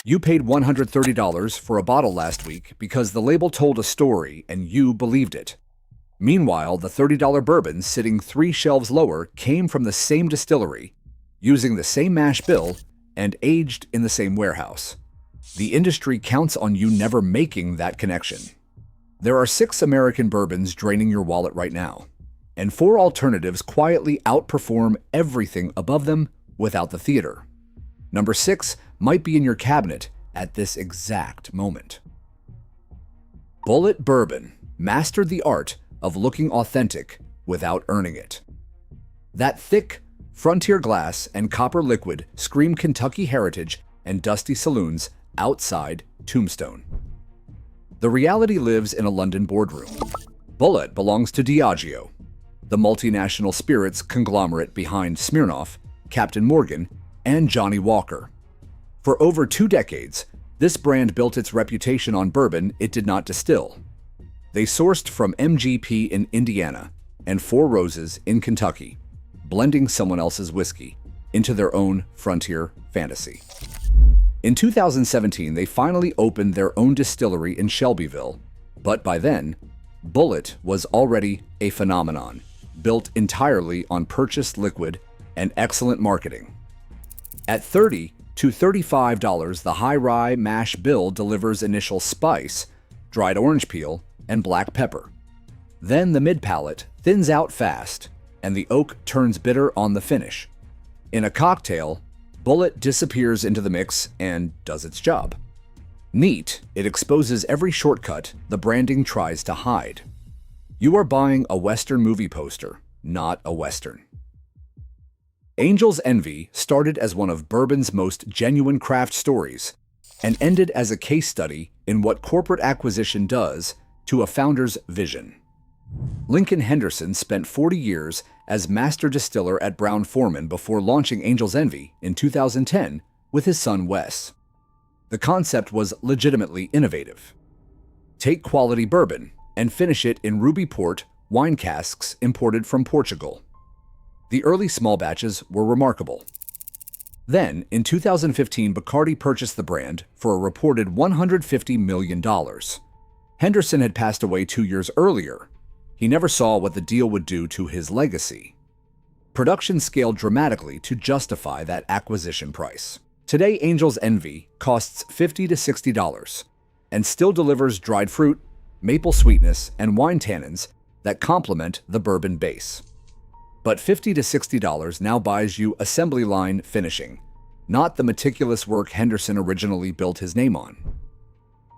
You paid $130 for a bottle last week because the label told a story and you believed it. Meanwhile, the $30 bourbon sitting 3 shelves lower came from the same distillery, using the same mash bill, and aged in the same warehouse. The industry counts on you never making that connection. There are 6 American bourbons draining your wallet right now, and 4 alternatives quietly outperform everything above them without the theater. Number 6 might be in your cabinet at this exact moment. Bulleit Bourbon mastered the art of looking authentic without earning it. That thick, frontier glass and copper liquid scream Kentucky heritage and dusty saloons outside Tombstone. The reality lives in a London boardroom. Bulleit belongs to Diageo, the multinational spirits conglomerate behind Smirnoff, Captain Morgan, and Johnnie Walker. For over 2 decades, this brand built its reputation on bourbon it did not distill. They sourced from MGP in Indiana and Four Roses in Kentucky, blending someone else's whiskey into their own frontier fantasy. In 2017, they finally opened their own distillery in Shelbyville, but by then, Bulleit was already a phenomenon, built entirely on purchased liquid and excellent marketing. At $30 to $35, the high rye mash bill delivers initial spice, dried orange peel, and black pepper. Then the mid-palate thins out fast, and the oak turns bitter on the finish. In a cocktail, Bulleit disappears into the mix and does its job. Neat, it exposes every shortcut the branding tries to hide. You are buying a Western movie poster, not a Western. Angel's Envy started as one of bourbon's most genuine craft stories and ended as a case study in what corporate acquisition does to a founder's vision. Lincoln Henderson spent 40 years as master distiller at Brown-Forman before launching Angel's Envy in 2010 with his son Wes. The concept was legitimately innovative. Take quality bourbon and finish it in ruby port wine casks imported from Portugal. The early small batches were remarkable. Then, in 2015, Bacardi purchased the brand for a reported $150 million. Henderson had passed away 2 years earlier. He never saw what the deal would do to his legacy. Production scaled dramatically to justify that acquisition price. Today, Angel's Envy costs $50 to $60 and still delivers dried fruit, maple sweetness, and wine tannins that complement the bourbon base. But $50 to $60 now buys you assembly line finishing, not the meticulous work Henderson originally built his name on.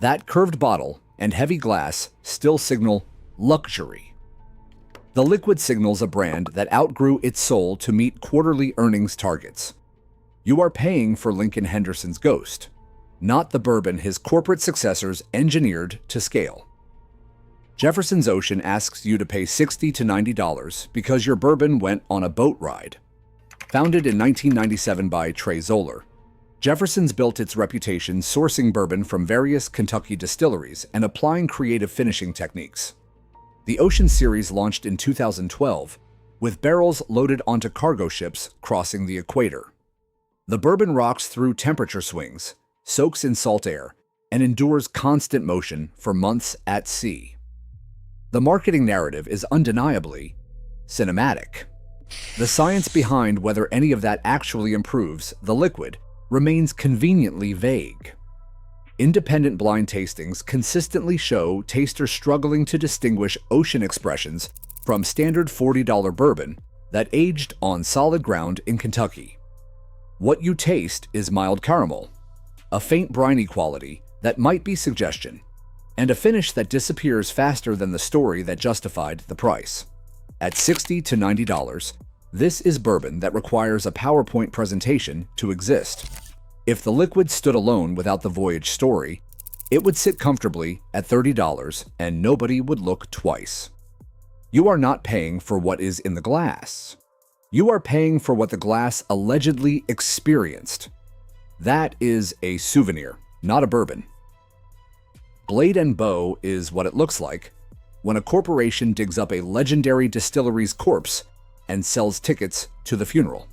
That curved bottle and heavy glass still signal luxury. The liquid signals a brand that outgrew its soul to meet quarterly earnings targets. You are paying for Lincoln Henderson's ghost, not the bourbon his corporate successors engineered to scale. Jefferson's Ocean asks you to pay $60 to $90 because your bourbon went on a boat ride. Founded in 1997 by Trey Zoller, Jefferson's built its reputation sourcing bourbon from various Kentucky distilleries and applying creative finishing techniques. The Ocean series launched in 2012, with barrels loaded onto cargo ships crossing the equator. The bourbon rocks through temperature swings, soaks in salt air, and endures constant motion for months at sea. The marketing narrative is undeniably cinematic. The science behind whether any of that actually improves the liquid remains conveniently vague. Independent blind tastings consistently show tasters struggling to distinguish ocean expressions from standard $40 bourbon that aged on solid ground in Kentucky. What you taste is mild caramel, a faint briny quality that might be suggestion, and a finish that disappears faster than the story that justified the price. At $60 to $90, this is bourbon that requires a PowerPoint presentation to exist. If the liquid stood alone without the voyage story, it would sit comfortably at $30 and nobody would look twice. You are not paying for what is in the glass. You are paying for what the glass allegedly experienced. That is a souvenir, not a bourbon. Blade and Bow is what it looks like when a corporation digs up a legendary distillery's corpse and sells tickets to the funeral.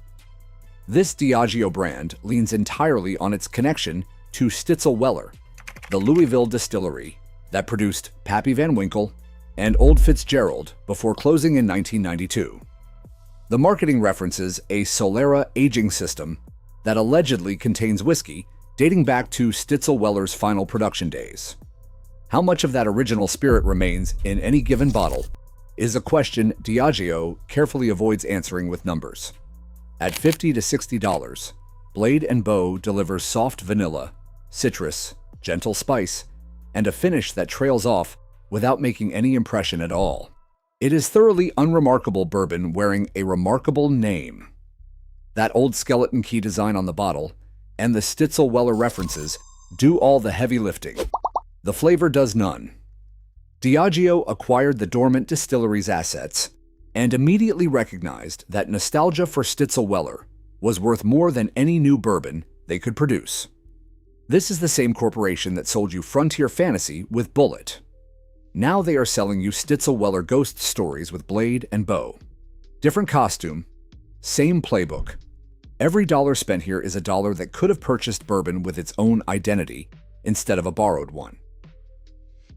This Diageo brand leans entirely on its connection to Stitzel-Weller, the Louisville distillery that produced Pappy Van Winkle and Old Fitzgerald before closing in 1992. The marketing references a Solera aging system that allegedly contains whiskey dating back to Stitzel-Weller's final production days. How much of that original spirit remains in any given bottle is a question Diageo carefully avoids answering with numbers. At $50 to $60, Blade & Bow delivers soft vanilla, citrus, gentle spice, and a finish that trails off without making any impression at all. It is thoroughly unremarkable bourbon wearing a remarkable name. That old skeleton key design on the bottle and the Stitzel-Weller references do all the heavy lifting. The flavor does none. Diageo acquired the dormant distillery's assets and immediately recognized that nostalgia for Stitzel-Weller was worth more than any new bourbon they could produce. This is the same corporation that sold you Frontier Fantasy with Willett. Now they are selling you Stitzel-Weller ghost stories with Blade & Bow. Different costume, same playbook. Every dollar spent here is a dollar that could have purchased bourbon with its own identity instead of a borrowed one.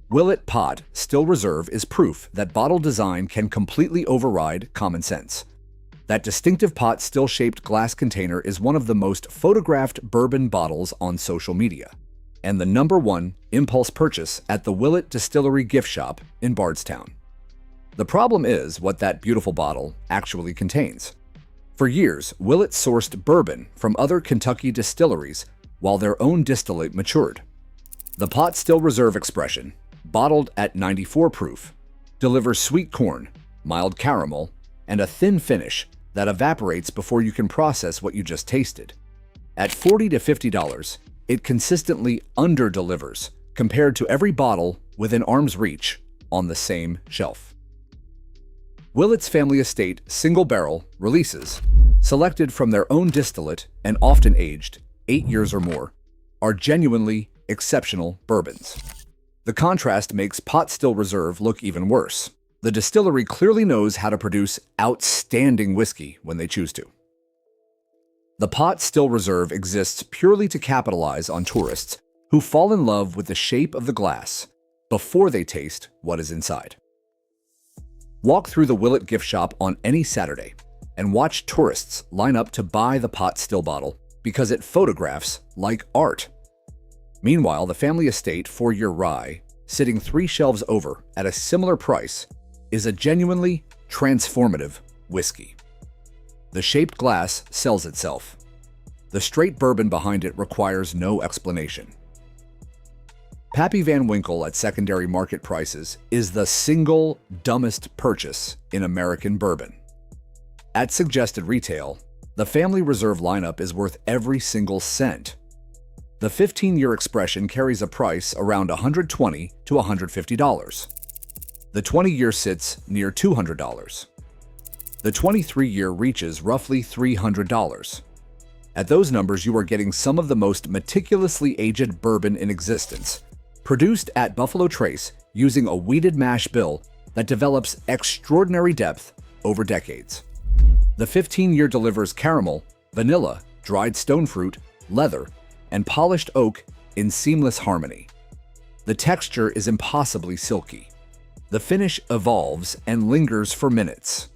Willett Pot Still Reserve is proof that bottle design can completely override common sense. That distinctive pot still-shaped glass container is one of the most photographed bourbon bottles on social media, and the #1 impulse purchase at the Willett Distillery gift shop in Bardstown. The problem is what that beautiful bottle actually contains. For years, Willett sourced bourbon from other Kentucky distilleries while their own distillate matured. The Pot Still Reserve expression, bottled at 94 proof, delivers sweet corn, mild caramel, and a thin finish that evaporates before you can process what you just tasted. At $40 to $50, it consistently under-delivers compared to every bottle within arm's reach on the same shelf. Willett's family estate single barrel releases, selected from their own distillate and often aged 8 years or more, are genuinely exceptional bourbons. The contrast makes Pot Still Reserve look even worse. The distillery clearly knows how to produce outstanding whiskey when they choose to. The Pot Still Reserve exists purely to capitalize on tourists who fall in love with the shape of the glass before they taste what is inside. Walk through the Willett gift shop on any Saturday and watch tourists line up to buy the Pot Still bottle because it photographs like art. Meanwhile, the family estate 4-year rye, sitting 3 shelves over at a similar price, is a genuinely transformative whiskey. The shaped glass sells itself. The straight bourbon behind it requires no explanation. Pappy Van Winkle at secondary market prices is the single dumbest purchase in American bourbon. At suggested retail, the Family Reserve lineup is worth every single cent. The 15-year expression carries a price around $120 to $150. The 20-year sits near $200. The 23-year reaches roughly $300. At those numbers, you are getting some of the most meticulously aged bourbon in existence, produced at Buffalo Trace using a wheated mash bill that develops extraordinary depth over decades. The 15-year delivers caramel, vanilla, dried stone fruit, leather, and polished oak in seamless harmony. The texture is impossibly silky. The finish evolves and lingers for minutes.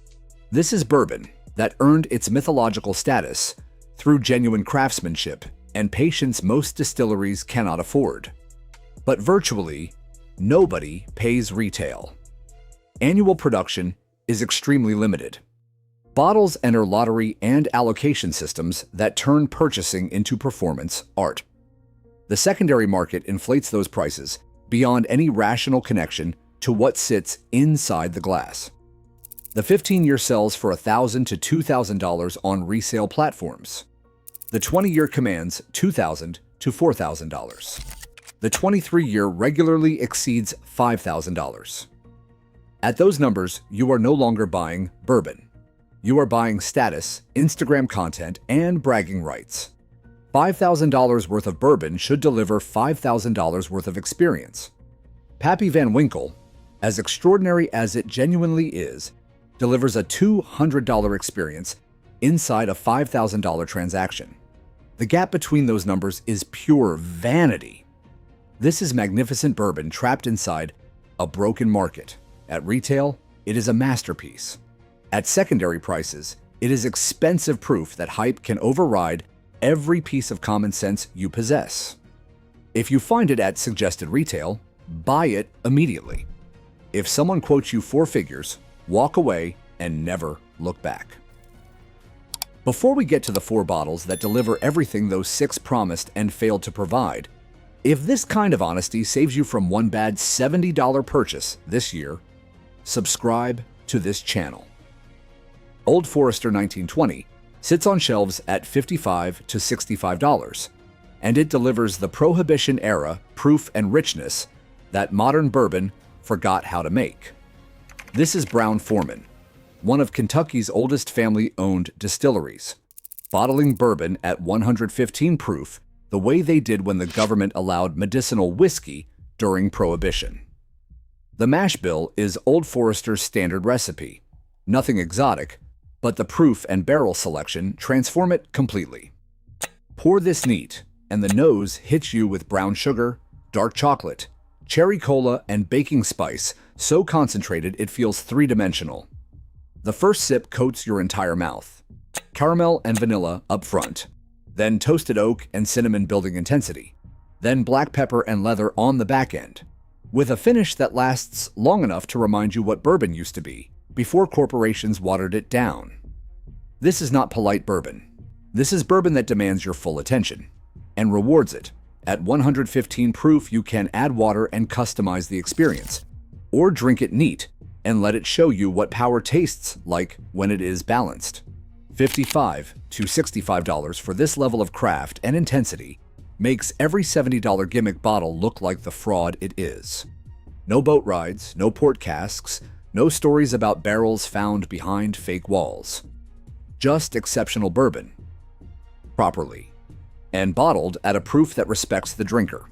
This is bourbon that earned its mythological status through genuine craftsmanship and patience most distilleries cannot afford. But virtually nobody pays retail. Annual production is extremely limited. Bottles enter lottery and allocation systems that turn purchasing into performance art. The secondary market inflates those prices beyond any rational connection to what sits inside the glass. The 15-year sells for $1,000 to $2,000 on resale platforms. The 20-year commands $2,000 to $4,000. The 23-year regularly exceeds $5,000. At those numbers, you are no longer buying bourbon. You are buying status, Instagram content, and bragging rights. $5,000 worth of bourbon should deliver $5,000 worth of experience. Pappy Van Winkle, as extraordinary as it genuinely is, delivers a $200 experience inside a $5,000 transaction. The gap between those numbers is pure vanity. This is magnificent bourbon trapped inside a broken market. At retail, it is a masterpiece. At secondary prices, it is expensive proof that hype can override every piece of common sense you possess. If you find it at suggested retail, buy it immediately. If someone quotes you 4 figures, walk away and never look back. Before we get to the 4 bottles that deliver everything those 6 promised and failed to provide, if this kind of honesty saves you from one bad $70 purchase this year, subscribe to this channel. Old Forester 1920 sits on shelves at $55 to $65, and it delivers the Prohibition-era proof and richness that modern bourbon forgot how to make. This is Brown-Forman, one of Kentucky's oldest family-owned distilleries, bottling bourbon at 115 proof the way they did when the government allowed medicinal whiskey during Prohibition. The mash bill is Old Forester's standard recipe. Nothing exotic, but the proof and barrel selection transform it completely. Pour this neat, and the nose hits you with brown sugar, dark chocolate, cherry cola, and baking spice so concentrated it feels three-dimensional. The first sip coats your entire mouth. Caramel and vanilla up front, then toasted oak and cinnamon building intensity, then black pepper and leather on the back end, with a finish that lasts long enough to remind you what bourbon used to be before corporations watered it down. This is not polite bourbon. This is bourbon that demands your full attention and rewards it. At 115 proof, you can add water and customize the experience, or drink it neat and let it show you what power tastes like when it is balanced. $55 to $65 for this level of craft and intensity makes every $70 gimmick bottle look like the fraud it is. No boat rides, no port casks, no stories about barrels found behind fake walls. Just exceptional bourbon, properly, and bottled at a proof that respects the drinker.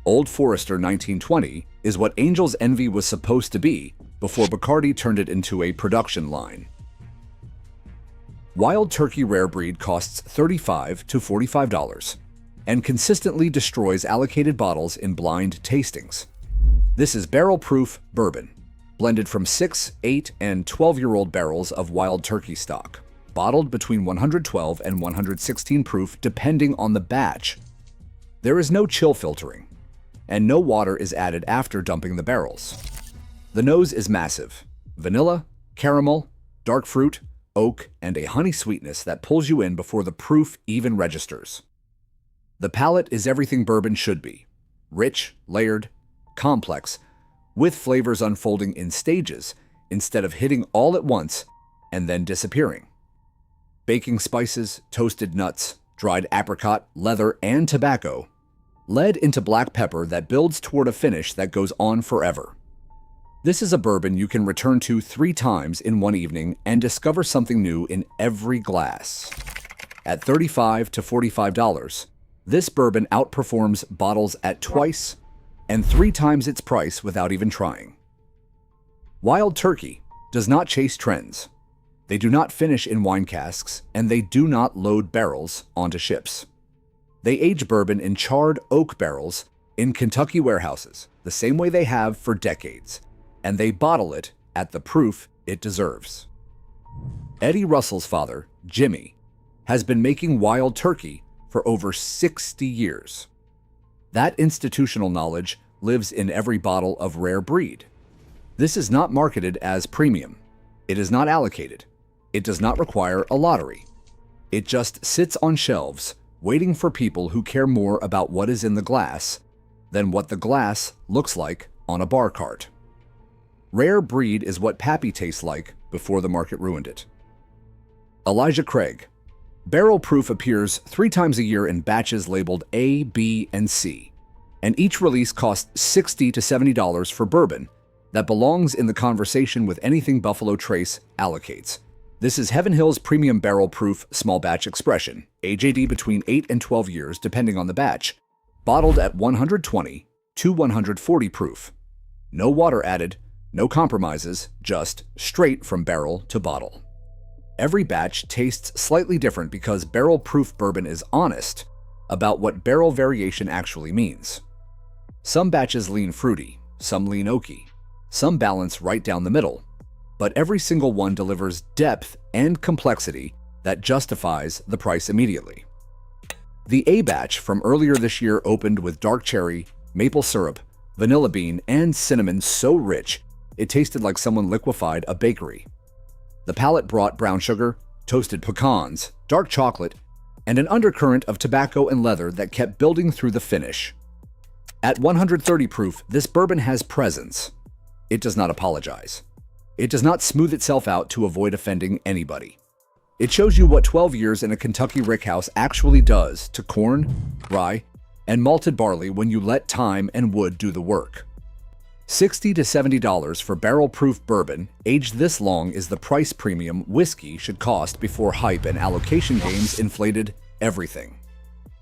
Old Forester 1920 is what Angel's Envy was supposed to be before Bacardi turned it into a production line. Wild Turkey Rare Breed costs $35 to $45 and consistently destroys allocated bottles in blind tastings. This is barrel-proof bourbon, blended from 6, 8, and 12-year-old barrels of Wild Turkey stock, bottled between 112 and 116 proof depending on the batch. There is no chill filtering, and no water is added after dumping the barrels. The nose is massive: vanilla, caramel, dark fruit, oak, and a honey sweetness that pulls you in before the proof even registers. The palate is everything bourbon should be: rich, layered, complex, with flavors unfolding in stages instead of hitting all at once and then disappearing. Baking spices, toasted nuts, dried apricot, leather, and tobacco led into black pepper that builds toward a finish that goes on forever. This is a bourbon you can return to 3 times in one evening and discover something new in every glass. At $35 to $45, this bourbon outperforms bottles at twice and 3 times its price without even trying. Wild Turkey does not chase trends. They do not finish in wine casks, and they do not load barrels onto ships. They age bourbon in charred oak barrels in Kentucky warehouses, the same way they have for decades, and they bottle it at the proof it deserves. Eddie Russell's father, Jimmy, has been making Wild Turkey for over 60 years. That institutional knowledge lives in every bottle of Rare Breed. This is not marketed as premium. It is not allocated. It does not require a lottery. It just sits on shelves, waiting for people who care more about what is in the glass than what the glass looks like on a bar cart. Rare Breed is what Pappy tastes like before the market ruined it. Elijah Craig. Barrel proof appears 3 times a year in batches labeled A, B, and C, and each release costs $60 to $70 for bourbon that belongs in the conversation with anything Buffalo Trace allocates. This is Heaven Hill's premium barrel proof small batch expression, AJD between 8 and 12 years depending on the batch, bottled at 120 to 140 proof. No water added, no compromises, just straight from barrel to bottle. Every batch tastes slightly different because barrel-proof bourbon is honest about what barrel variation actually means. Some batches lean fruity, some lean oaky, some balance right down the middle, but every single one delivers depth and complexity that justifies the price immediately. The A batch from earlier this year opened with dark cherry, maple syrup, vanilla bean, and cinnamon so rich it tasted like someone liquefied a bakery. The palate brought brown sugar, toasted pecans, dark chocolate, and an undercurrent of tobacco and leather that kept building through the finish. At 130 proof, this bourbon has presence. It does not apologize. It does not smooth itself out to avoid offending anybody. It shows you what 12 years in a Kentucky rickhouse actually does to corn, rye, and malted barley when you let time and wood do the work. $60 to $70 for barrel-proof bourbon aged this long is the price premium whiskey should cost before hype and allocation games inflated everything.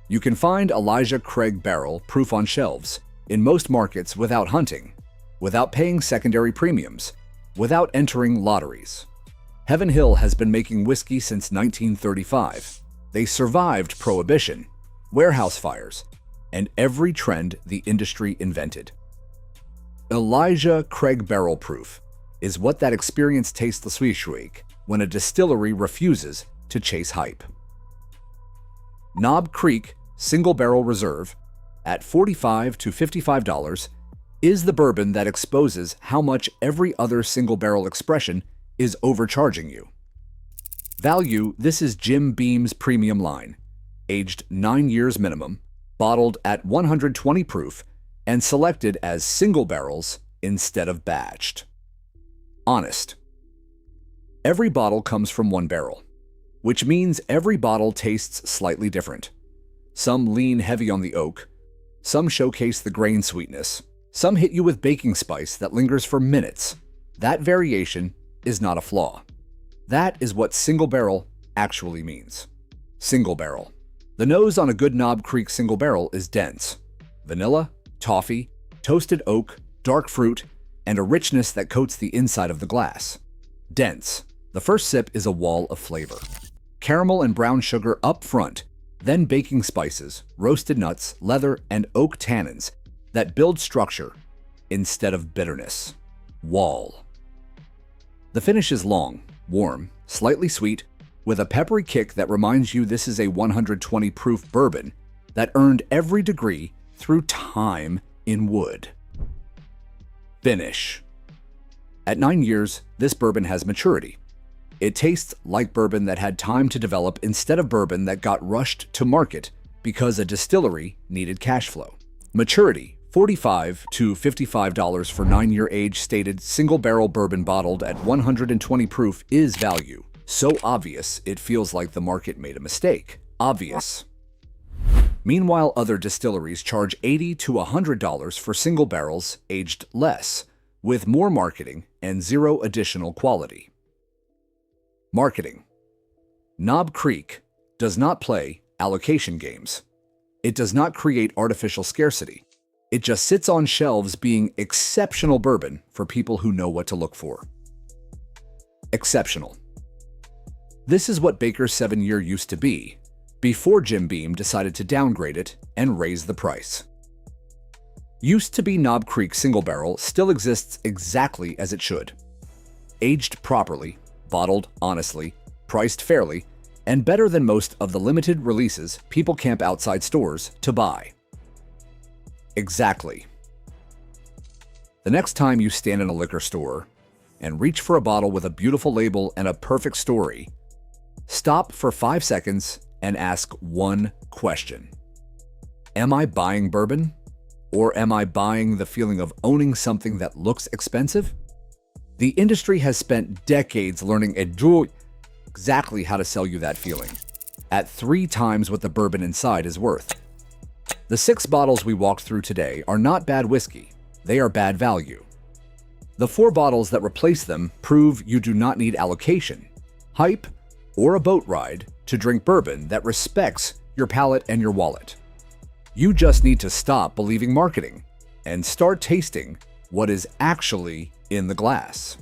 You can find Elijah Craig Barrel proof on shelves in most markets without hunting, without paying secondary premiums, without entering lotteries. Heaven Hill has been making whiskey since 1935. They survived Prohibition, warehouse fires, and every trend the industry invented. Elijah Craig Barrel Proof is what that experience tastes like when a distillery refuses to chase hype. Knob Creek Single Barrel Reserve at $45 to $55 is the bourbon that exposes how much every other single barrel expression is overcharging you. Value: this is Jim Beam's premium line, aged 9 years minimum, bottled at 120 proof, and selected as single barrels instead of batched. Honest. Every bottle comes from one barrel, which means every bottle tastes slightly different. Some lean heavy on the oak, some showcase the grain sweetness, some hit you with baking spice that lingers for minutes. That variation is not a flaw. That is what single barrel actually means. Single barrel. The nose on a good Knob Creek single barrel is dense. Vanilla, toffee, toasted oak, dark fruit, and a richness that coats the inside of the glass. Dense. The first sip is a wall of flavor. Caramel and brown sugar up front, then baking spices, roasted nuts, leather, and oak tannins that build structure instead of bitterness. Wall. The finish is long, warm, slightly sweet, with a peppery kick that reminds you this is a 120 proof bourbon that earned every degree through time in wood. Finish. At 9 years, this bourbon has maturity. It tastes like bourbon that had time to develop instead of bourbon that got rushed to market because a distillery needed cash flow. Maturity: $45 to $55 for 9-year age stated single barrel bourbon bottled at 120 proof is value. So obvious it feels like the market made a mistake. Obvious. Meanwhile, other distilleries charge $80 to $100 for single barrels aged less, with more marketing and zero additional quality. Marketing. Knob Creek does not play allocation games. It does not create artificial scarcity. It just sits on shelves being exceptional bourbon for people who know what to look for. Exceptional. This is what Baker's 7-year used to be, before Jim Beam decided to downgrade it and raise the price. Used to be Knob Creek Single Barrel still exists exactly as it should. Aged properly, bottled honestly, priced fairly, and better than most of the limited releases people camp outside stores to buy. Exactly. The next time you stand in a liquor store and reach for a bottle with a beautiful label and a perfect story, stop for 5 seconds and ask one question. Am I buying bourbon? Or am I buying the feeling of owning something that looks expensive? The industry has spent decades learning exactly how to sell you that feeling, at 3 times what the bourbon inside is worth. The 6 bottles we walked through today are not bad whiskey, they are bad value. The 4 bottles that replace them prove you do not need allocation, hype, or a boat ride to drink bourbon that respects your palate and your wallet. You just need to stop believing marketing and start tasting what is actually in the glass.